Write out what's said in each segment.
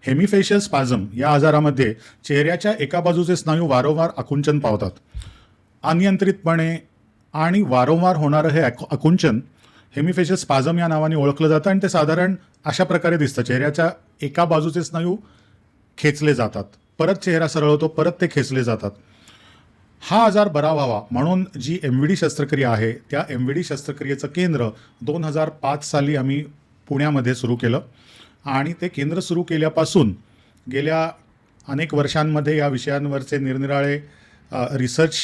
हेमिफेशियल स्पाझम या आजारामध्ये चेहऱ्याच्या एका बाजूचे स्नायू वारंवार आकुंचन पावतात. अनियंत्रितपणे आणि वारंवार होणारं हे आकुंचन हेमिफेशियल स्पाझम या नावाने ओळखलं जातं आणि ते साधारण अशा प्रकारे दिसतं. चेहऱ्याच्या एका बाजूचे स्नायू खेचले जातात, परत चेहरा सरळ होतो, परत ते खेचले जातात. हा आजार बरा व्हावा म्हणून जी MVD शस्त्रक्रिया आहे त्या MVD शस्त्रक्रियेचं केंद्र 2005 साली आम्ही पुण्यामध्ये सुरू केलं आणि ते केंद्र सुरू केल्यापासून गेल्या अनेक वर्षांमध्ये या विषयांवरचे निरनिराळे रिसर्च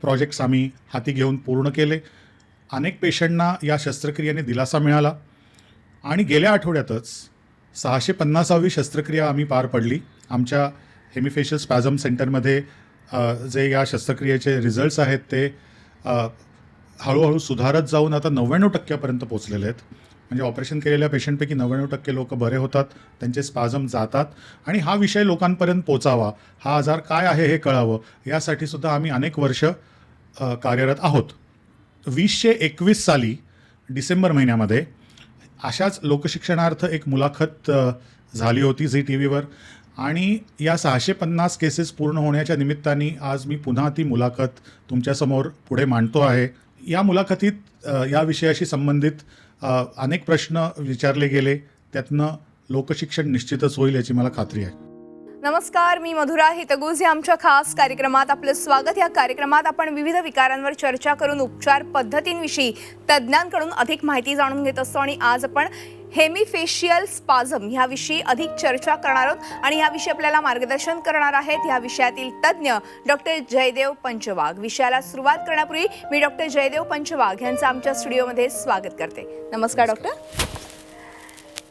प्रोजेक्ट्स आम्ही हाती घेऊन पूर्ण केले. अनेक पेशंटना या शस्त्रक्रियेने दिलासा मिळाला आणि गेल्या आठवड्यातच 650वी शस्त्रक्रिया आम्ही पार पडली. आमच्या हेमिफेशियल स्पॅझम सेंटरमध्ये जे या शस्त्रक्रियेचे रिझल्ट्स आहेत ते हळूहळू सुधारत जाऊन आता 99% पोचलेले आहेत. म्हणजे ऑपरेशन केलेल्या पेशंटपैकी 99% लोक बरे होतात, त्यांचे स्पाझम जातात आणि हा विषय लोकांपर्यंत पोचावा, हा आजार काय आहे हे कळावं, यासाठी सुद्धा आम्ही अनेक वर्ष कार्यरत आहोत. 2021 साली डिसेंबर महिन्यामध्ये अशाच लोकशिक्षणार्थ एक मुलाखत झाली होती झी TV वर आणि या 650 केसेस पूर्ण होण्याच्या निमित्ताने आज मी पुन्हा ती मुलाखत तुमच्यासमोर पुढे मांडतो आहे. या मुलाखतीत या विषयाशी संबंधित अनेक प्रश्न विचारले गेले, त्यातनं लोकशिक्षण निश्चितच होईल याची मला खात्री आहे. नमस्कार, मी मधुरा हितगुज. या आमच्या खास कार्यक्रमात आपलं स्वागत. या कार्यक्रमात आपण विविध विकारांवर चर्चा करून उपचार पद्धतींविषयी तज्ज्ञांकडून अधिक माहिती जाणून घेत असतो आणि आज आपण हेमिफेशियल स्पाझम ह्याविषयी अधिक चर्चा करणार आहोत आणि ह्याविषयी आपल्याला मार्गदर्शन करणार आहेत ह्या विषयातील तज्ज्ञ डॉक्टर जयदेव पंचवाघ. विषयाला सुरुवात करण्यापूर्वी मी डॉक्टर जयदेव पंचवाघ यांचं आमच्या स्टुडिओमध्ये स्वागत करते. नमस्कार डॉक्टर.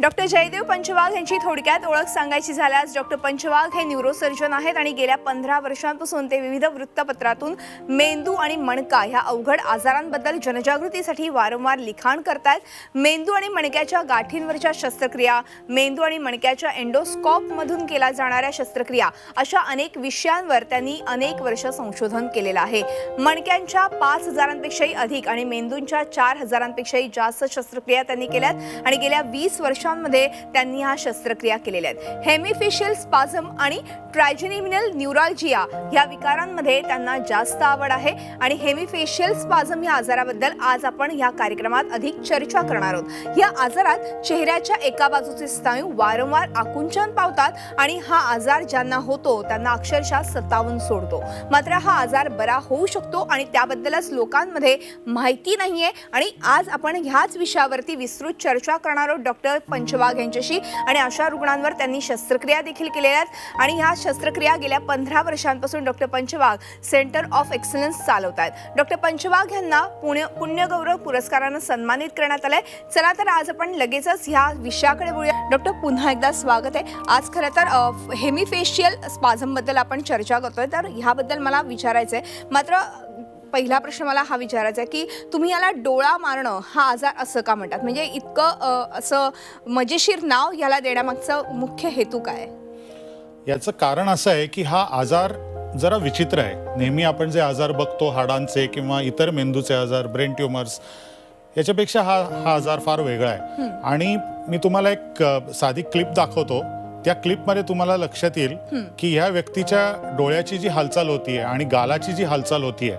डॉक्टर जयदेव पंचवाघ यांची थोडक्यात ओळख सांगायची झाल्यास डॉक्टर पंचवाघ हे न्यूरोसर्जन आहेत आणि गेल्या 15 वर्षांपासून ते विविध वृत्तपत्रातून मेंदू आणि मणका ह्या अवघड आजारांबद्दल जनजागृतीसाठी वारंवार लिखाण करतात. मेंदू आणि मणक्याच्या गाठींवरच्या शस्त्रक्रिया, मेंदू आणि मणक्याच्या एंडोस्कोपमधून केल्या जाणाऱ्या शस्त्रक्रिया अशा अनेक विषयांवर त्यांनी अनेक वर्ष संशोधन केलेलं आहे. मणक्यांच्या 5000पेक्षाही अधिक आणि मेंदूंच्या 4000पेक्षाही जास्त शस्त्रक्रिया त्यांनी केल्यात आणि गेल्या 20 वर्षांमध्ये त्यांनी ह्या शस्त्रक्रिया केलेल्या आहेत. हेमिफेशियल स्पाझम आणि ट्रायजेमिनल न्यूरॅल्जिया या विकारांमध्ये त्यांना जास्त आवड आहे आणि हेमिफेशियल स्पाझम या आजाराबद्दल आज आपण या कार्यक्रमात अधिक चर्चा करणार आहोत. या आजारात चेहऱ्याच्या एका बाजूचे स्नायू वारंवार आकुंचन पावतात आणि हा आजार ज्यांना होतो त्यांना अक्षरशः सतावून सोडतो. मात्र हा आजार बरा होऊ शकतो आणि त्याबद्दलच लोकांमध्ये माहिती नाहीये आणि आज आपण ह्याच विषयावरती विस्तृत चर्चा करणार आहोत डॉक्टर पंचवाघ यांच्याशी. आणि अशा रुग्णांवर त्यांनी शस्त्रक्रिया देखील केलेल्या आहेत आणि ह्या शस्त्रक्रिया गेल्या 15 वर्षांपासून डॉक्टर पंचवाघ सेंटर ऑफ एक्सलन्स चालवतात. डॉक्टर पंचवाघ यांना पुण्यगौरव पुरस्कारानं सन्मानित करण्यात आलंय. चला तर आज आपण लगेचच ह्या विषयाकडे वळूया. डॉक्टर पुन्हा एकदा स्वागत आहे. आज खरं तर हेमिफेशियल स्पाझम बद्दल आपण चर्चा करतोय, तर ह्याबद्दल मला विचारायचंय. मात्र पहिला प्रश्न मला हा विचारायचा आहे की तुम्ही याला डोळा मारणं हा आजार असं का म्हणतात? म्हणजे इतकं असं मजेशीर नाव याला देण्यामागचा मुख्य हेतू काय आहे? याचं कारण असं आहे की हा आजार जरा विचित्र आहे. नेहमी आपण जे आजार बघतो हाडांचे किंवा इतर मेंदूचे आजार, ब्रेन ट्युमर्स, याच्यापेक्षा हा आजार फार वेगळा आहे. आणि मी तुम्हाला एक साधी क्लिप दाखवतो. त्या क्लिपमध्ये तुम्हाला लक्षात येईल की ह्या व्यक्तीच्या डोळ्याची जी हालचाल होतीये आणि गालाची जी हालचाल होतीये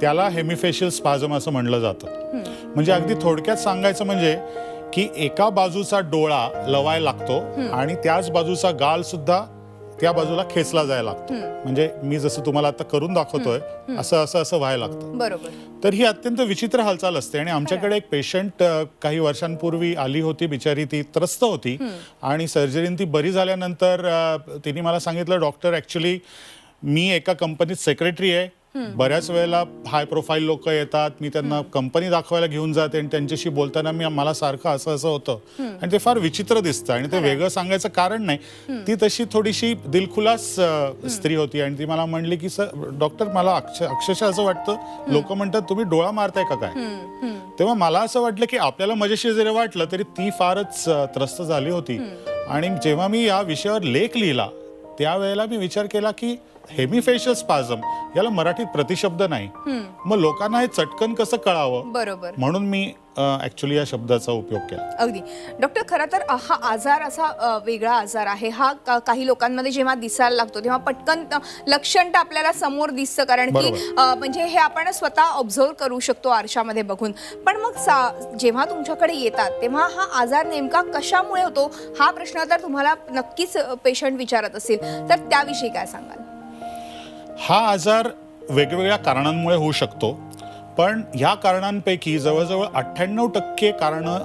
त्याला हेमिफेशियल स्पाझम असं म्हणलं जातं. म्हणजे अगदी थोडक्यात सांगायचं म्हणजे की एका बाजूचा डोळा लवायला लागतो आणि त्याच बाजूचा गाल सुद्धा त्या बाजूला खेचला जायला लागतो. म्हणजे मी जसं तुम्हाला आता करून दाखवतोय असं असं असं व्हायला लागतं. बरोबर. तर ही अत्यंत विचित्र हालचाल असते. आणि आमच्याकडे एक पेशंट काही वर्षांपूर्वी आली होती. बिचारी ती त्रस्त होती आणि सर्जरीने ती बरी झाल्यानंतर तिने मला सांगितलं, डॉक्टर ॲक्च्युली मी एका कंपनीत सेक्रेटरी आहे. बऱ्याच वेळेला हाय प्रोफाईल लोक येतात, मी त्यांना कंपनी दाखवायला घेऊन जाते आणि त्यांच्याशी बोलताना मला सारखं असं असं होतं आणि ते फार विचित्र दिसतं. आणि ते वेगळं सांगायचं कारण नाही, ती तशी थोडीशी दिलखुलास स्त्री होती आणि ती मला म्हणली की सर डॉक्टर मला अक्षरशः असं वाटतं, लोक म्हणतात तुम्ही डोळा मारताय का काय. तेव्हा मला असं वाटलं की आपल्याला मजेशीर जरी वाटलं तरी ती फारच त्रस्त झाली होती. आणि जेव्हा मी या विषयावर लेख लिहिला त्यावेळेला मी विचार केला की हेमिफेशियल स्पाझम याला मराठीत प्रतिशब्द नाही. मग लोकांना हे चटकन कसं कळावं बरोबर. म्हणून मी ऍक्च्युली या शब्दाचा उपयोग केला. अगदी डॉक्टर, खरं तर हा आजार असा वेगळा आजार आहे. हा काही लोकांमध्ये जेव्हा दिसायला लागतो तेव्हा पटकन लक्षण तर आपल्याला समोर दिसतं, कारण की म्हणजे हे आपण स्वतः ऑब्झर्व करू शकतो आरशामध्ये बघून. पण मग जेव्हा तुमच्याकडे येतात तेव्हा हा आजार नेमका कशामुळे होतो हा प्रश्न तर तुम्हाला नक्कीच पेशंट विचारत असेल, तर त्याविषयी काय सांगाल? हा आजार वेगवेगळ्या कारणांमुळे होऊ शकतो, पण ह्या कारणांपैकी जवळजवळ 98% कारणं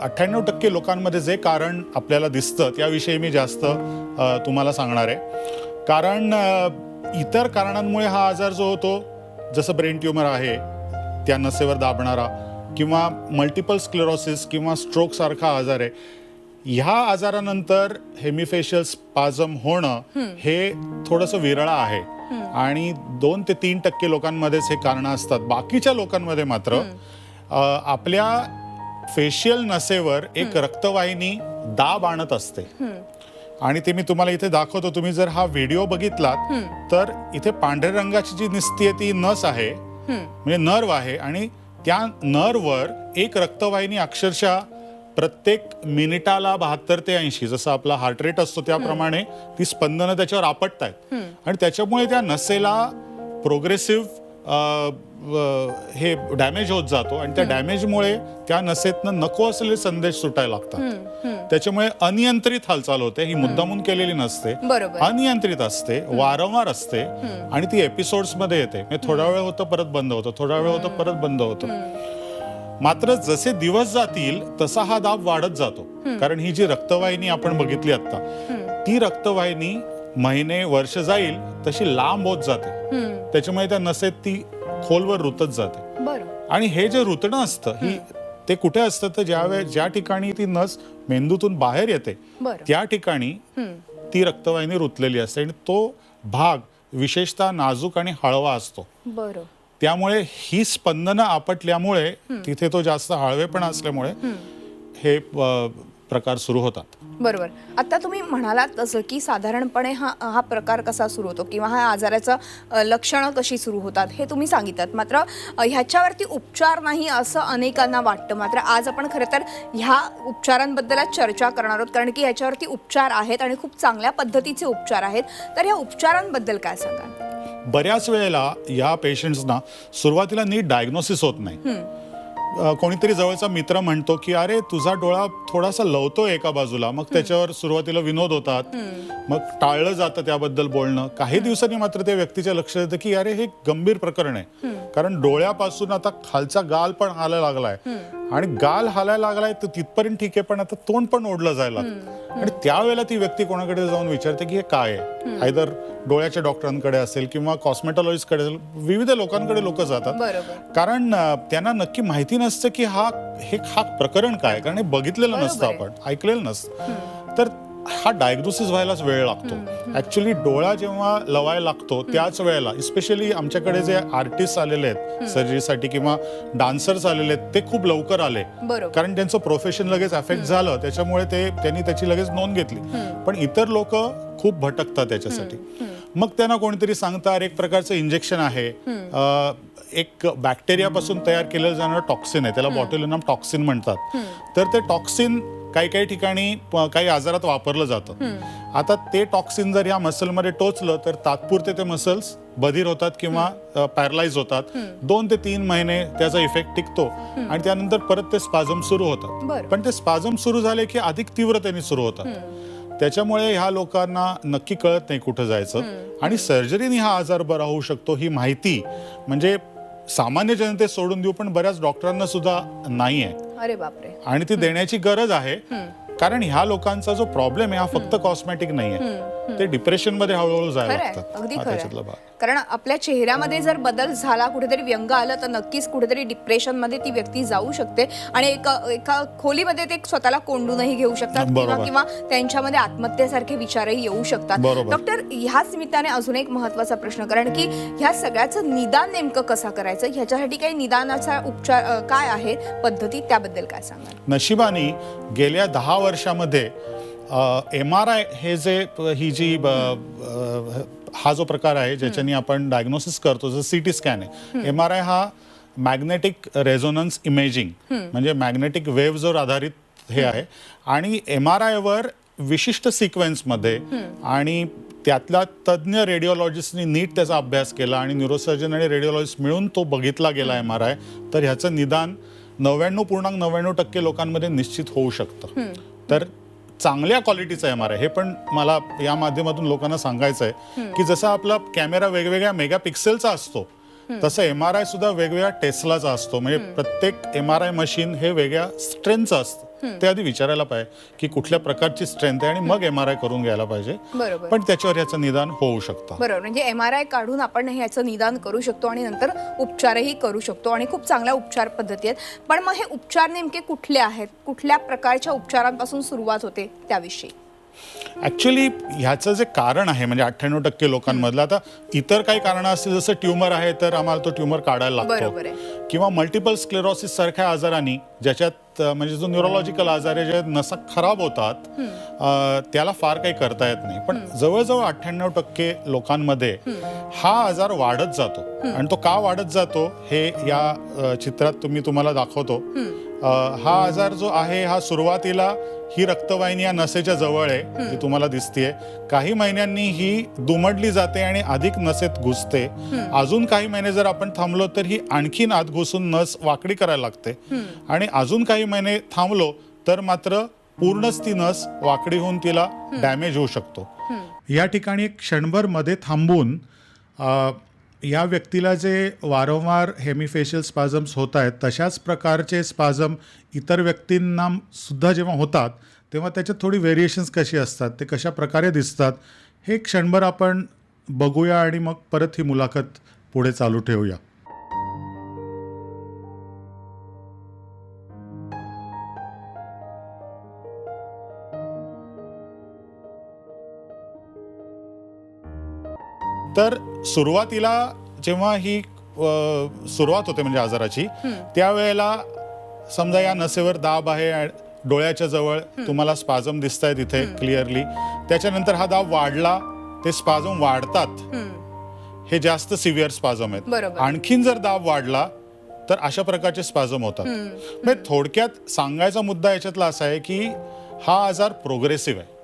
98% लोकांमध्ये जे कारण आपल्याला दिसतं त्याविषयी मी जास्त तुम्हाला सांगणार आहे. कारण इतर कारणांमुळे हा आजार जो होतो, जसं ब्रेन ट्यूमर आहे त्या नसेवर दाबणारा, किंवा मल्टिपल स्क्लेरोसिस किंवा स्ट्रोक सारखा आजार आहे, ह्या आजारानंतर हेमिफेशियल स्पाझम होणं हे थोडंसं विरळ आहे आणि 2 ते 3% लोकांमध्येच हे कारणं असतात. बाकीच्या लोकांमध्ये मात्र आपल्या फेशियल नसेवर एक रक्तवाहिनी दाब आणत असते आणि ते मी तुम्हाला इथे दाखवतो. तुम्ही जर हा व्हिडिओ बघितलात तर इथे पांढऱ्या रंगाची जी दिसतीये ती नस आहे, म्हणजे नर्व आहे, आणि त्या नर्ववर एक रक्तवाहिनी अक्षरशः प्रत्येक मिनिटाला 72 ते 80 जसं आपला हार्ट रेट असतो त्याप्रमाणे ती स्पंदनं त्याच्यावर आपटतायत आणि त्याच्यामुळे त्या नसेला प्रोग्रेसिव्ह हे डॅमेज होत जातो आणि त्या डॅमेजमुळे त्या नसेतनं नको असलेले संदेश सुटायला लागतात. त्याच्यामुळे अनियंत्रित हालचाल होते. ही मुद्दामून केलेली नसते, अनियंत्रित असते, वारंवार असते आणि ती एपिसोड्स मध्ये येते. थोडा वेळ होतं परत बंद होतं, थोडा वेळ होतं परत बंद होतं. मात्र जसे दिवस जातील तसा हा दाब वाढत जातो, कारण ही जी रक्तवाहिनी आपण बघितली आता, ती रक्तवाहिनी महिने वर्ष जाईल तशी लांब होत जाते. त्याच्यामुळे त्या नसेत ती खोलवर रुतत जाते. आणि हे जे रुतणं असतं ते कुठे असतं तर ज्या ठिकाणी ती नस मेंदूतून बाहेर येते त्या ठिकाणी ती रक्तवाहिनी रुतलेली असते आणि तो भाग विशेषतः नाजूक आणि हळवा असतो. त्यामुळे ही स्पंदनं आपटल्यामुळे तिथे तो जास्त हळवेपणा असल्यामुळे हे प्रकार सुरू होतात. बरोबर. आता तुम्ही म्हणालात तसं की साधारणपणे हा प्रकार कसा सुरू होतो किंवा हा आजाराचं लक्षणं कशी सुरू होतात हे तुम्ही सांगितलं. मात्र ह्याच्यावरती उपचार नाही असं अनेकांना वाटतं. मात्र आज आपण खरं तर ह्या उपचारांबद्दलच चर्चा करणार आहोत, कारण की ह्याच्यावरती उपचार आहेत आणि खूप चांगल्या पद्धतीचे उपचार आहेत. तर या उपचारांबद्दल काय सांगाल? बऱ्याच वेळेला या पेशंट्सना सुरुवातीला नीट डायग्नोसिस होत नाही. कोणीतरी जवळचा मित्र म्हणतो की अरे तुझा डोळा थोडासा लवतोय एका बाजूला, मग त्याच्यावर सुरुवातीला विनोद होतात, मग टाळलं जातं त्याबद्दल बोलणं. काही दिवसांनी मात्र त्या व्यक्तीच्या लक्षात येतं की अरे हे गंभीर प्रकरण आहे, कारण डोळ्यापासून आता खालचा गाल पण हालायला लागलाय आणि गाल हालायला लागलाय तर तिथपर्यंत ठीक आहे, पण आता तोंड पण ओढलं जायला आणि त्यावेळेला ती व्यक्ती कोणाकडे जाऊन विचारते की हे काय आहे. आयदर डोळ्याच्या डॉक्टरांकडे असेल किंवा कॉस्मेटॉलॉजिस्टकडे असेल, विविध लोकांकडे लोक जातात, कारण त्यांना नक्की माहिती नसतं की हा प्रकरण काय, कारण हे बघितलेलं नसतं, आपण ऐकलेलं नसतं. तर हा डायग्नोसिस व्हायलाच वेळ लागतो. ऍक्च्युली डोळा जेव्हा लवायला लागतो त्याच वेळेला, स्पेशली आमच्याकडे जे आर्टिस्ट आलेले आहेत सर्जरीसाठी किंवा डान्सर्स आलेले आहेत ते खूप लवकर आले, कारण त्यांचं प्रोफेशन लगेच अफेक्ट झालं, त्याच्यामुळे त्यांनी त्याची लगेच नोंद घेतली. पण इतर लोक खूप भटकतात त्याच्यासाठी. मग त्यांना कोणीतरी सांगतात एक प्रकारचं इंजेक्शन आहे, एक बॅक्टेरियापासून तयार केलं जाणारं टॉक्सिन आहे, त्याला बॉट्युलिनम टॉक्सिन म्हणतात. तर ते टॉक्सिन काही ठिकाणी काही आजारात वापरलं जातं. आता ते टॉक्सिन जर या मसलमध्ये टोचलं तर तात्पुरते ते मसल्स बधीर होतात किंवा पॅरलाइज होतात. 2 ते 3 महिने त्याचा इफेक्ट टिकतो आणि त्यानंतर परत ते स्पाझम सुरू होतात. पण ते स्पाझम सुरू झाले की अधिक तीव्रतेने सुरू होतात. त्याच्यामुळे ह्या लोकांना नक्की कळत नाही कुठं जायचं आणि सर्जरीने हा आजार बरा होऊ शकतो ही माहिती म्हणजे सामान्य जनते सोडून देऊ, पण बऱ्याच डॉक्टरांना सुद्धा नाही आहे. अरे बापरे. आणि ती देण्याची गरज आहे, कारण ह्या लोकांचा जो प्रॉब्लेम आहे हा फक्त कॉस्मेटिक नाहीये, ते डिप्रेशन मध्ये हळूहळू जायला लागतात. अगदी खरं. कारण आपल्या चेहऱ्यामध्ये जर बदल झाला, कुठेतरी व्यंग आलं तर नक्कीच कुठेतरी डिप्रेशन मध्ये ती व्यक्ती जाऊ शकते आणि एका खोलीमध्ये ते स्वतःला कोंडूनही घेऊ शकतात किंवा त्यांच्यामध्ये आत्महत्येसारखे विचारही येऊ शकतात. डॉक्टर, ह्याच निमित्ताने अजून एक महत्वाचा प्रश्न, कारण की ह्या सगळ्याचं निदान नेमकं कसं करायचं, ह्याच्यासाठी काही निदानाचा उपचार काय आहे पद्धती, त्याबद्दल काय सांगाल? नशिबाने गेल्या 10 वर्षामध्ये MRI हे जे हा जो प्रकार आहे ज्याच्यानी आपण डायग्नोसिस करतो, जसं CT स्कॅन आहे. MRI हा मॅग्नेटिक रेझोनन्स इमेजिंग म्हणजे मॅग्नेटिक वेव्हजवर आधारित हे आहे. आणि MRI वर विशिष्ट सिक्वेन्समध्ये आणि त्यातल्या तज्ज्ञ रेडिओलॉजिस्टनी नीट त्याचा अभ्यास केला आणि न्यूरोसर्जन आणि रेडिओलॉजिस्ट मिळून तो बघितला गेला MRI, तर ह्याचं निदान 99.99% लोकांमध्ये निश्चित होऊ शकतं. तर चांगल्या क्वालिटीचा MRI, हे पण मला या माध्यमातून लोकांना सांगायचं आहे की जसा आपला कॅमेरा वेगवेगळ्या मेगापिक्सेलचा असतो तसं MRI सुद्धा वेगवेगळ्या टेस्लाचा असतो. म्हणजे प्रत्येक MRI मशीन हे वेगळ्या स्ट्रेंथचं असतं. ते आधी विचारायला पाहिजे की कुठल्या प्रकारची स्ट्रेंथ आहे आणि मग MRI करून घ्यायला पाहिजे. बरोबर. पण त्याच्यावर याचं निदान होऊ शकतं. बरोबर, म्हणजे MRI काढून आपण याचं निदान करू शकतो आणि नंतर उपचारही करू शकतो आणि खूप चांगल्या उपचार पद्धती आहेत. पण मग हे उपचार नेमके कुठले आहेत, कुठल्या प्रकारच्या उपचारांपासून सुरुवात होते त्याविषयी? ऍक्च्युली ह्याचं जे कारण आहे म्हणजे 98% लोकांमधलं, आता इतर काही कारणं असतील जसं ट्युमर आहे तर आम्हाला तो ट्युमर काढायला बरोबर लागतो, आहे. किंवा मल्टिपल स्क्लेरोसिस सारख्या आजारांनी ज्याच्यात म्हणजे जो न्यूरोलॉजिकल आजार आहे ज्यात नसा खराब होतात, त्याला फार काही करता येत नाही. पण जवळजवळ 98% लोकांमध्ये हा आजार वाढत जातो. आणि तो का वाढत जातो हे या चित्रात तुम्हाला दाखवतो. हा आजार जो आहे हा सुरुवातीला ही रक्तवाहिनी या नसेच्या जवळ आहे, जी तुम्हाला दिसतेय. काही महिन्यांनी ही दुमडली जाते आणि अधिक नसेत घुसते. अजून काही महिने जर आपण थांबलो तर ही आणखीन आत घुसून नस वाकडी करायला लागते. आणि अजून काही महिने थांबलो तर मात्र पूर्णच ती नस वाकडी होऊन तिला डॅमेज होऊ शकतो. या ठिकाणी एक क्षणभर मध्ये थांबून या व्यक्तीला जे वारंवार हेमिफेशियल स्पाझम्स होत आहेत तशाच प्रकारचे स्पाझम इतर व्यक्तींना सुद्धा जेव्हा होतात तेव्हा त्याच्यात थोडी व्हेरिएशन्स कशी असतात, ते कशा प्रकारे दिसतात, हे क्षणभर आपण बघूया आणि मग परत ही मुलाखत पुढे चालू ठेवूया. तर सुरुवातीला जेव्हा ही सुरुवात होते म्हणजे आजाराची, त्यावेळेला समजा या नसेवर दाब आहे, डोळ्याच्या जवळ तुम्हाला स्पाझम दिसत आहेत इथे क्लिअरली. त्याच्यानंतर हा दाब वाढला, ते स्पाझम वाढतात, हे जास्त सिव्हिअर स्पाझम आहेत. आणखीन जर दाब वाढला तर अशा प्रकारचे स्पाझम होतात. म्हणजे थोडक्यात सांगायचा मुद्दा याच्यातला असा आहे की हा आजार प्रोग्रेसिव्ह आहे,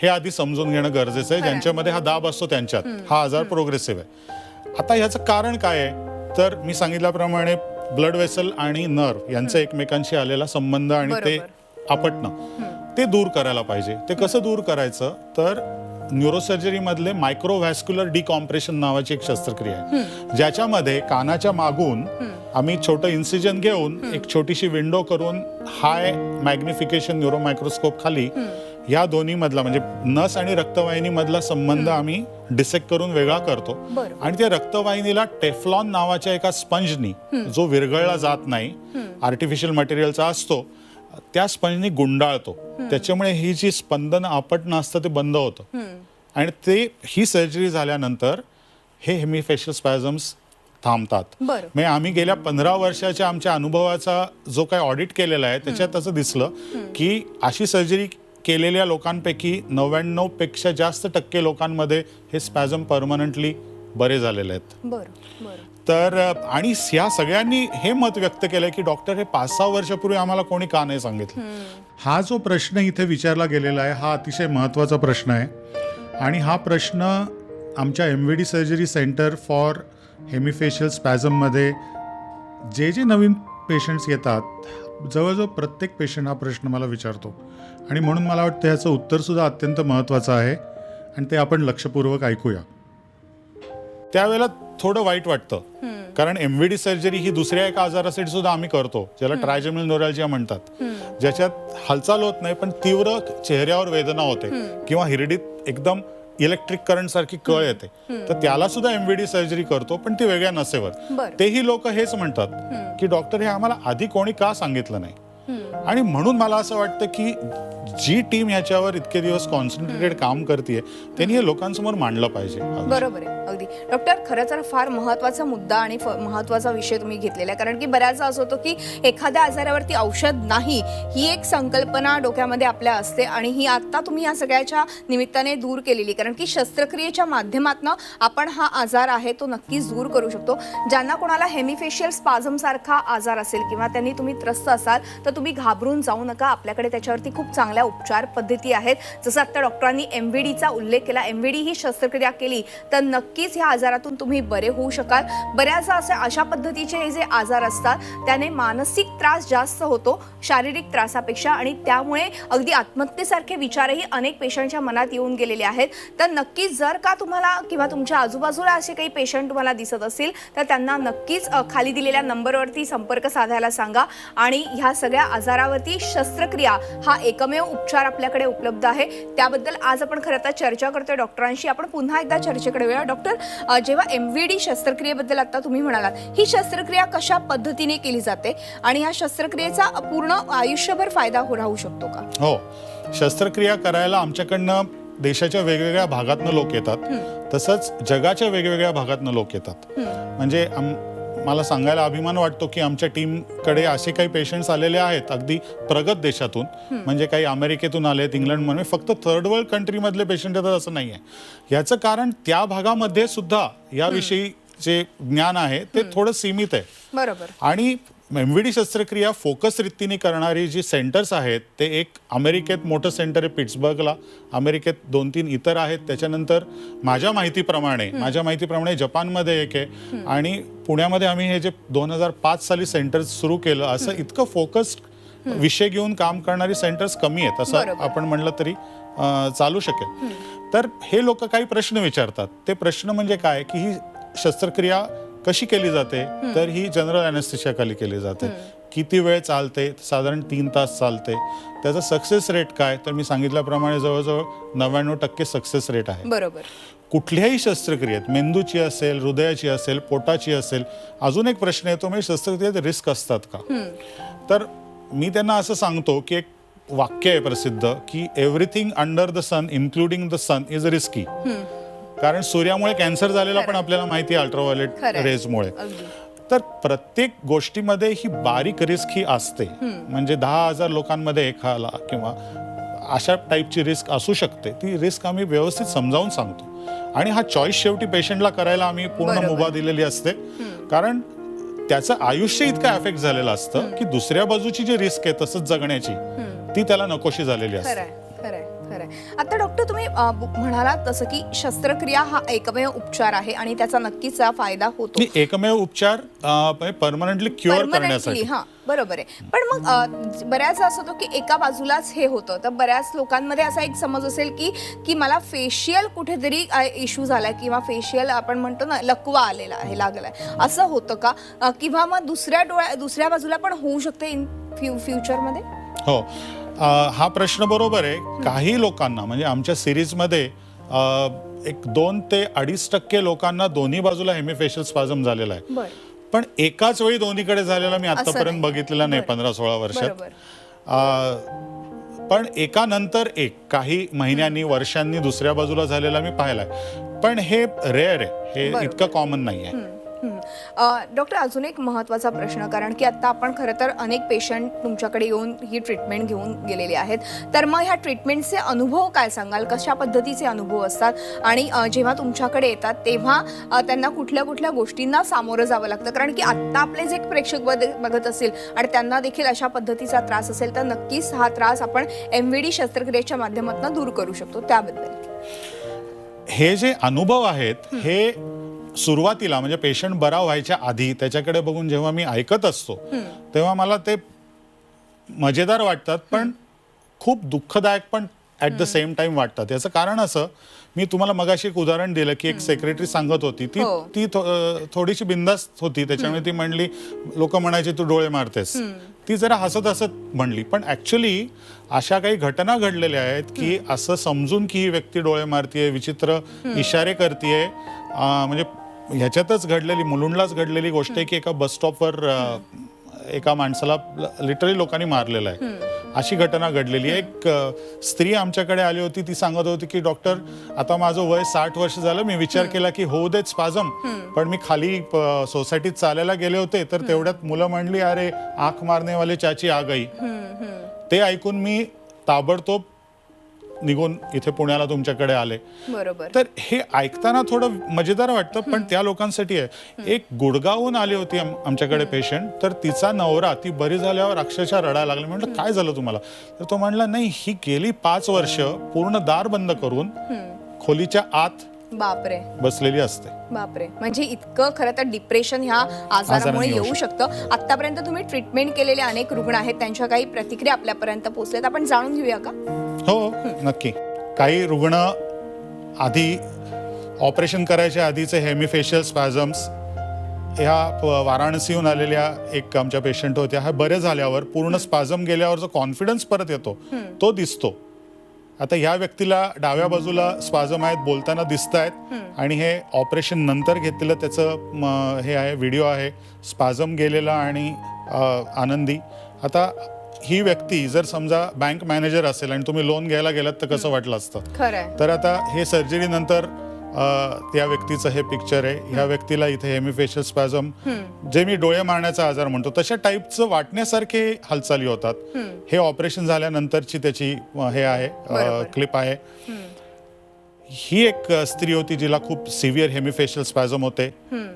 हे आधी समजून घेणं गरजेचं आहे. ज्यांच्यामध्ये हा दाब असतो त्यांच्यात हा आजार प्रोग्रेसिव्ह आहे. आता ह्याचं कारण काय आहे तर मी सांगितल्याप्रमाणे ब्लड वेसल आणि नर्व यांचा एकमेकांशी आलेला संबंध आणि ते आपटणं ते दूर करायला पाहिजे. ते कसं दूर करायचं तर न्यूरोसर्जरी मधले मायक्रोव्हॅस्क्युलर डिकॉम्प्रेशन नावाची एक शस्त्रक्रिया आहे, ज्याच्यामध्ये कानाच्या मागून आम्ही छोटं इन्सिजन घेऊन एक छोटीशी विंडो करून हाय मॅग्निफिकेशन न्यूरो मायक्रोस्कोप खाली या दोन्ही मधला म्हणजे नस आणि रक्तवाहिनी मधला संबंध आम्ही डिसेक्ट करून वेगळा करतो. आणि त्या रक्तवाहिनीला टेफ्लॉन नावाच्या एका स्पंजनी, जो विरघळला जात नाही, आर्टिफिशियल मटेरियलचा असतो, त्या स्पंजनी गुंडाळतो. त्याच्यामुळे ही जी स्पंदन आपटणं असतं ते बंद होतं. आणि ते ही सर्जरी झाल्यानंतर हे हेमिफेशियल स्पॅझम्स थांबतात. म्हणजे आम्ही गेल्या 15 वर्षाच्या आमच्या अनुभवाचा जो काही ऑडिट केलेला आहे त्याच्यात असं दिसलं की अशी सर्जरी केलेल्या लोकांपैकी 99 पेक्षा जास्त टक्के लोकांमध्ये हे स्पॅझम परमनंटली बरे झालेले आहेत. तर आणि ह्या सगळ्यांनी हे मत व्यक्त केलंय की डॉक्टर हे 5-6 वर्षापूर्वी आम्हाला कोणी का नाही सांगितलं. हा जो प्रश्न इथे विचारला गेलेला आहे हा अतिशय महत्त्वाचा प्रश्न आहे. आणि हा प्रश्न आमच्या MVD सर्जरी सेंटर फॉर हेमिफेशियल स्पॅझममध्ये जे नवीन पेशंट्स येतात जवळजवळ प्रत्येक पेशंट हा प्रश्न मला विचारतो. आणि म्हणून मला वाटतं ह्याचं उत्तरसुद्धा अत्यंत महत्त्वाचं आहे आणि ते आपण लक्षपूर्वक ऐकूया. त्यावेळेला थोडं वाईट वाटतं कारण MVD सर्जरी ही दुसऱ्या एका आजारासाठी सुद्धा आम्ही करतो, ज्याला ट्रायजेमिनल न्यूरॅल्जिया म्हणतात, ज्याच्यात हालचाल होत नाही पण तीव्र चेहऱ्यावर वेदना होते किंवा हिरडीत एकदम इलेक्ट्रिक करंट सारखी कळ येते. तर त्याला सुद्धा MVD सर्जरी करतो, पण ती वेगळ्या नसेवर. तेही लोक हेच म्हणतात की डॉक्टर हे आम्हाला आधी कोणी का सांगितलं नाही. आणि म्हणून मला असं वाटतं की जी टीम ह्याच्यावर इतके दिवस कॉन्सन्ट्रेटेड काम करते त्यांनी हे लोकांसमोर मांडलं पाहिजे. बरोबर आहे, अगदी. डॉक्टर, खरं तर फार महत्त्वाचा मुद्दा आणि महत्त्वाचा विषय तुम्ही घेतलेला आहे, कारण की बऱ्याचदा असं होतं की एखाद्या आजारावरती औषध नाही ही एक संकल्पना डोक्यामध्ये आपल्या असते आणि ही आता तुम्ही या सगळ्याच्या निमित्ताने दूर केलेली, कारण की शस्त्रक्रियेच्या माध्यमातून आपण हा आजार आहे तो नक्कीच दूर करू शकतो. ज्यांना कोणाला हेमिफेशियल स्पाझम सारखा आजार असेल किंवा त्यांनी तुम्ही त्रस्त असाल तर तुम्ही घाबरून जाऊ नका. आपल्याकडे त्याच्यावरती खूप चांगल्या उपचार पद्धती आहेत. जसं आता डॉक्टरांनी MVDचा उल्लेख केला, MVD ही शस्त्रक्रिया केली तर नक्कीच ह्या आजारातून तुम्ही बरे होऊ शकाल. बऱ्याचदा अशा पद्धतीचे हे जे आजार असतात त्याने मानसिक त्रास जास्त होतो शारीरिक त्रासापेक्षा, आणि त्यामुळे अगदी आत्महत्येसारखे विचारही अनेक पेशंटच्या मनात येऊन गेलेले आहेत. तर नक्कीच जर का तुम्हाला किंवा तुमच्या आजूबाजूला असे काही पेशंट तुम्हाला दिसत असतील तर त्यांना नक्कीच खाली दिलेल्या नंबरवरती संपर्क साधायला सांगा. आणि ह्या सगळ्या आजारावरती शस्त्रक्रिया हा एकमेव उपचार आपल्याकडे उपलब्ध आहे. त्याबद्दल आज आपण खरं तर चर्चा करतोय डॉक्टरांशी. आपण पुन्हा एकदा चर्चेकडे वळूया. डॉक्टर, जेव्हा MVD शस्त्रक्रियेबद्दल आता तुम्ही म्हणालात, ही शस्त्रक्रिया कशा पद्धतीने केली जाते आणि या शस्त्रक्रियेचा पूर्ण आयुष्यभर फायदा राहू शकतो का? हो, शस्त्रक्रिया करायला आमच्याकडनं देशाच्या वेगवेगळ्या भागातनं लोक येतात, तसंच जगाच्या वेगवेगळ्या भागातनं लोक येतात. म्हणजे मला सांगायला अभिमान वाटतो की आमच्या टीमकडे असे काही पेशंट्स आलेले आहेत अगदी प्रगत देशातून, म्हणजे काही अमेरिकेतून आलेत, इंग्लंडमध्ये, फक्त थर्ड वर्ल्ड कंट्रीमधले पेशंट येतात असं नाही आहे. याचं कारण त्या भागामध्ये सुद्धा याविषयी जे ज्ञान आहे ते थोडं सीमित आहे. बरोबर. आणि MVD शस्त्रक्रिया फोकस रीतीने करणारी जी सेंटर्स आहेत ते एक अमेरिकेत मोठं सेंटर आहे पिट्सबर्गला, अमेरिकेत 2-3 इतर आहेत, त्याच्यानंतर माझ्या माहितीप्रमाणे जपानमध्ये एक आहे, आणि पुण्यामध्ये आम्ही हे जे 2005 साली सेंटर्स सुरू केलं, असं इतकं फोकस्ड विषय घेऊन काम करणारी सेंटर्स कमी आहेत असं आपण म्हणलं तरी चालू शकेल. तर हे लोक काही प्रश्न विचारतात. ते प्रश्न म्हणजे काय की ही शस्त्रक्रिया कशी केली जाते, तर ही जनरल अॅनेस्थेशिया खाली केली जाते. किती वेळ चालते, साधारण 3 तास चालते. त्याचा सक्सेस रेट काय, तर मी सांगितल्याप्रमाणे जवळजवळ 99% सक्सेस रेट आहे. बरोबर. कुठल्याही शस्त्रक्रियेत, मेंदूची असेल, हृदयाची असेल, पोटाची असेल, अजून एक प्रश्न येतो म्हणजे शस्त्रक्रियेत रिस्क असतात का. तर मी त्यांना असं सांगतो की एक वाक्य आहे प्रसिद्ध की everything under the sun including the sun is risky. कारण सूर्यामुळे कॅन्सर झालेला पण आपल्याला माहिती आहे अल्ट्राव्हायोलेट रेजमुळे. तर प्रत्येक गोष्टीमध्ये ही बारीक रिस्क ही असते. म्हणजे 10,000 लोकांमध्ये एखादा किंवा अशा टाईपची रिस्क असू शकते. ती रिस्क आम्ही व्यवस्थित समजावून सांगतो, आणि हा चॉईस शेवटी पेशंटला करायला आम्ही पूर्ण मुभा दिलेली असते. कारण त्याचं आयुष्य इतकं अफेक्ट झालेलं असतं की दुसऱ्या बाजूची जी रिस्क आहे तसंच जगण्याची, ती त्याला नकोशी झालेली असते. आता डॉक्टर, तुम्ही म्हणालात तसं की शस्त्रक्रिया हा एकमेव उपचार आहे आणि त्याचा नक्कीच फायदा होतो. एकमेव उपचार परमनंटली क्युअर करण्यासाठी. हा, बरोबर आहे. पण मग बऱ्याचदा असं होतं की एका बाजूलाच हे होतं, तर बऱ्याच लोकांमध्ये असा एक समज असेल की मला फेशियल कुठेतरी इश्यू झालाय किंवा फेशियल आपण म्हणतो ना लकवा आलेला आहे, लागलाय, असं होतं का? किंवा मग दुसऱ्या बाजूला पण होऊ शकते इन फ्युचरमध्ये? हो, हा प्रश्न बरोबर आहे. काही लोकांना, म्हणजे आमच्या सिरीजमध्ये 2 ते 2.5% लोकांना दोन्ही बाजूला हेमिफेशियल स्पाझम झालेला आहे. पण एकाच वेळी दोन्हीकडे झालेला मी आतापर्यंत बघितलेला नाही 15-16 वर्षात. पण एकानंतर एक काही महिन्यांनी, वर्षांनी दुसऱ्या बाजूला झालेला मी पाहिलाय. पण हे रेअर आहे, हे इतकं कॉमन नाही आहे. डॉक्टर, अजून एक महत्त्वाचा प्रश्न, कारण की आता आपण खरं तर अनेक पेशंट तुमच्याकडे येऊन ही ट्रीटमेंट घेऊन गेलेले आहेत, तर मग ह्या ट्रीटमेंटचे अनुभव काय सांगाल? कशा पद्धतीचे अनुभव असतात आणि जेव्हा तुमच्याकडे येतात तेव्हा त्यांना कुठल्या कुठल्या गोष्टींना सामोरं जावं लागतं? कारण की आत्ता आपले जे प्रेक्षक बघत असतील आणि त्यांना देखील अशा पद्धतीचा त्रास असेल तर नक्कीच हा त्रास आपण MVD शस्त्रक्रियेच्या माध्यमातून दूर करू शकतो. त्याबद्दल हे जे अनुभव आहेत हे सुरुवातीला, म्हणजे पेशंट बरा व्हायच्या आधी त्याच्याकडे बघून जेव्हा मी ऐकत असतो तेव्हा मला ते मजेदार वाटतात, पण खूप दुःखदायक पण ॲट द सेम टाइम वाटतात. याचं कारण असं, मी तुम्हाला मगाशी एक उदाहरण दिलं की एक सेक्रेटरी सांगत होती, ती थोडीशी बिंदास्त होती, त्याच्यामुळे ती म्हणली, लोक म्हणायचे तू डोळे मारतेस, ती जरा हसत हसत म्हणली. पण ऍक्च्युली अशा काही घटना घडलेल्या आहेत की असं समजून की ही व्यक्ती डोळे मारतीये, विचित्र इशारे करतीये. म्हणजे ह्याच्यातच घडलेली, मुलुंडलाच घडलेली गोष्ट आहे की एका बस स्टॉपवर एका माणसाला लिटरली लोकांनी मारलेलं आहे, अशी घटना घडलेली आहे. एक स्त्री आमच्याकडे आली होती, ती सांगत होती की डॉक्टर आता माझं वय 60 वर्ष झालं, मी विचार केला की होऊ देत स्पाझम, पण मी खाली सोसायटीत चालायला गेले होते तर तेवढ्यात मुलं म्हणली अरे आंख मारने वाले चाची आ गई. ते ऐकून मी ताबडतोब निघून इथे पुण्याला तुमच्याकडे आले. बरोबर. तर हे ऐकताना थोडं मजेदार वाटतं, पण त्या लोकांसाठी आहे. एक गुडगावहून आली होती आमच्याकडे पेशंट, तर तिचा नवरा ती बरी झाल्यावर अक्षरशः रडायला लागला. म्हटलं काय झालं तुम्हाला? तर तो म्हणला नाही, ही गेली 5 वर्ष पूर्ण दार बंद करून खोलीच्या आत बापरे बसलेली असते. बापरे, म्हणजे इतकं खरं तर डिप्रेशन ह्या आजारामुळे आजाराने येऊ येऊ शकतं. आतापर्यंत तुम्ही ट्रीटमेंट केलेले अनेक रुग्ण आहेत, त्यांच्या काही प्रतिक्रिया आपल्यापर्यंत पोहोचल्यात, आपण जाणून घेऊया का? हो नक्की. काही रुग्ण आधी ऑपरेशन करायच्या आधीचे हेमिफेशियल स्पॅझम्स ह्या वाराणसीहून आलेल्या एक आमच्या पेशंट होत्या, ह्या बरे झाल्यावर पूर्ण स्पॅझम गेल्यावर जो कॉन्फिडन्स परत येतो तो दिसतो. आता ह्या व्यक्तीला डाव्या बाजूला स्पॅझम आहेत, बोलताना दिसत आहेत, आणि हे ऑपरेशन नंतर घेतलेलं त्याचं हे आहे, व्हिडिओ आहे, स्पॅझम गेलेला आणि आनंदी. आता ही व्यक्ती जर समजा बँक मॅनेजर असेल आणि तुम्ही लोन घ्यायला गेलात तर कसं वाटलं असतं. खरंय. तर आता हे सर्जरी नंतर त्या व्यक्तीचं हे पिक्चर आहे. ह्या व्यक्तीला इथे हेमिफेशियल स्पॅझम, जे मी डोळे मारण्याचा आजार म्हणतो तशा टाईपचं वाटण्यासारखे हालचाली होतात. हे ऑपरेशन झाल्यानंतरची त्याची हे आहे, क्लिप आहे. ही एक स्त्री होती जिला खूप सिव्हिअर हेमिफेशियल स्पॅझम होते,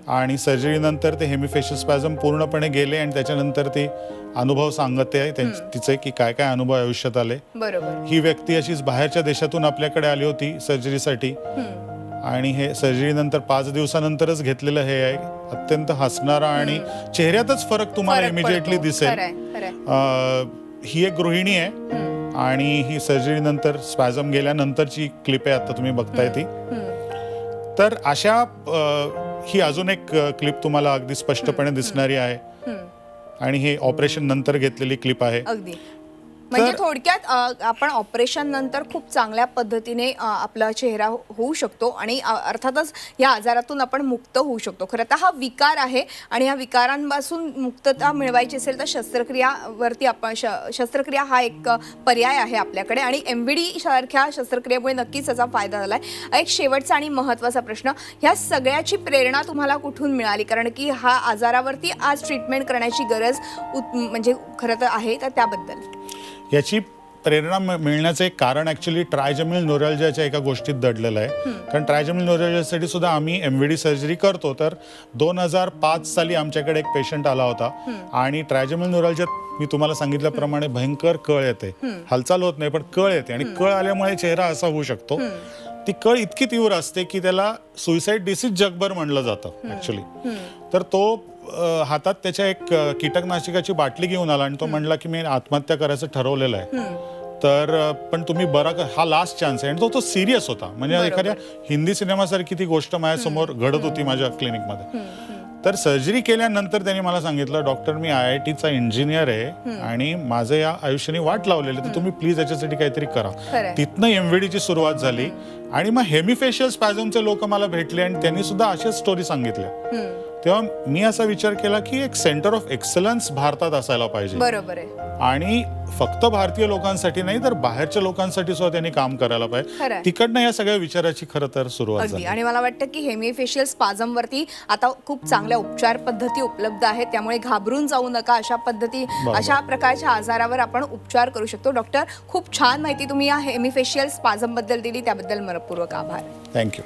आणि सर्जरी नंतर ते हेमिफेशियल स्पॅझम पूर्णपणे गेले, आणि त्याच्यानंतर ती अनुभव सांगते तिचे की काय काय अनुभव आयुष्यात आले. बरोबर. ही व्यक्ती अशीच बाहेरच्या देशातून आपल्याकडे आली होती सर्जरीसाठी, आणि हे सर्जरी नंतर 5 दिवसानंतरच घेतलेलं हे आहे. अत्यंत हसणारा आणि चेहऱ्यातच फरक तुम्हाला फरक इमिजिएटली पडतो. दिसेल. खरंय, खरंय. ही एक गृहिणी आहे, आणि ही सर्जरी नंतर स्पॅझम गेल्यानंतरची क्लिप आहे, आता तुम्ही बघताय ती. तर अशा ही अजून एक क्लिप तुम्हाला अगदी स्पष्टपणे दिसणारी आहे, आणि हे ऑपरेशन नंतर घेतलेली क्लिप आहे. अगदी. म्हणजे थोडक्यात आपण ऑपरेशन नंतर खूप चांगल्या पद्धतीने आपला चेहरा होऊ शकतो, आणि अर्थातच या आजारातून आपण मुक्त होऊ शकतो. खरं तर हा विकार आहे, आणि या विकारांपासून मुक्तता मिळवायची असेल तर शस्त्रक्रियावरती आपण शस्त्रक्रिया हा एक पर्याय आहे आपल्याकडे, आणि MVD सारख्या शस्त्रक्रियेमुळे नक्कीच त्याचा फायदा झालाय. एक शेवटचा आणि महत्त्वाचा प्रश्न, ह्या सगळ्याची प्रेरणा तुम्हाला कुठून मिळाली? कारण की हा आजारावरती आज ट्रीटमेंट करण्याची गरज म्हणजे खरं तर आहे, तर त्याबद्दल. याची प्रेरणा मिळण्याचं एक कारण ॲक्च्युली ट्रायजेमिनल न्यूरॅल्जियाच्या एका गोष्टीत दडलेलं आहे. कारण ट्रायजेमिनल न्यूरॅल्जियासाठी सुद्धा आम्ही MVD सर्जरी करतो. तर 2005 साली आमच्याकडे एक पेशंट आला होता, आणि ट्रायजेमिनल न्यूरॅल्जियात मी तुम्हाला सांगितल्याप्रमाणे भयंकर कळ येते, हालचाल होत नाही पण कळ येते, आणि कळ आल्यामुळे चेहरा असा होऊ शकतो. ती कळ इतकी तीव्र असते की त्याला सुइसाइड डिसीज जगभर म्हणलं जातं ॲक्च्युली. तर तो हातात त्याच्या एक कीटकनाशकाची बाटली घेऊन आला, आणि तो म्हणला की मी आत्महत्या करायचं ठरवलेलं आहे, तर पण तुम्ही बरा हा लास्ट चान्स आहे. आणि तो सिरियस होता, म्हणजे एखाद्या हिंदी सिनेमासारखी ती गोष्ट माझ्यासमोर घडत होती माझ्या क्लिनिकमध्ये. तर सर्जरी केल्यानंतर त्यांनी मला सांगितलं, डॉक्टर मी IITचा इंजिनियर आहे, आणि माझं या आयुष्याने वाट लावलेली, तर तुम्ही प्लीज याच्यासाठी काहीतरी करा. तिथनं MVDची सुरुवात झाली, आणि मग हेमिफेशियल स्पॅझमचे लोक मला भेटले, आणि त्यांनी सुद्धा अशाच स्टोरी सांगितल्या. तेव्हा मी असा विचार केला की एक सेंटर ऑफ एक्सलन्स भारतात असायला पाहिजे. बरोबर आहे. आणि फक्त भारतीय लोकांसाठी नाही तर बाहेरच्या लोकांसाठी सुद्धा त्यांनी काम करायला पाहिजे. तिकडनं या सगळ्या विचाराची खरं तर सुरुवात झाली. आणि मला वाटतं की हेमिफेशियल स्पाझम वरती आता खूप चांगल्या उपचार पद्धती उपलब्ध आहेत, त्यामुळे घाबरून जाऊ नका. अशा प्रकारच्या आजारावर आपण उपचार करू शकतो. डॉक्टर, खूप छान माहिती तुम्ही या हेमिफेशियल स्पाझम बद्दल दिली, त्याबद्दल मनपूर्वक आभार. थँक्यू.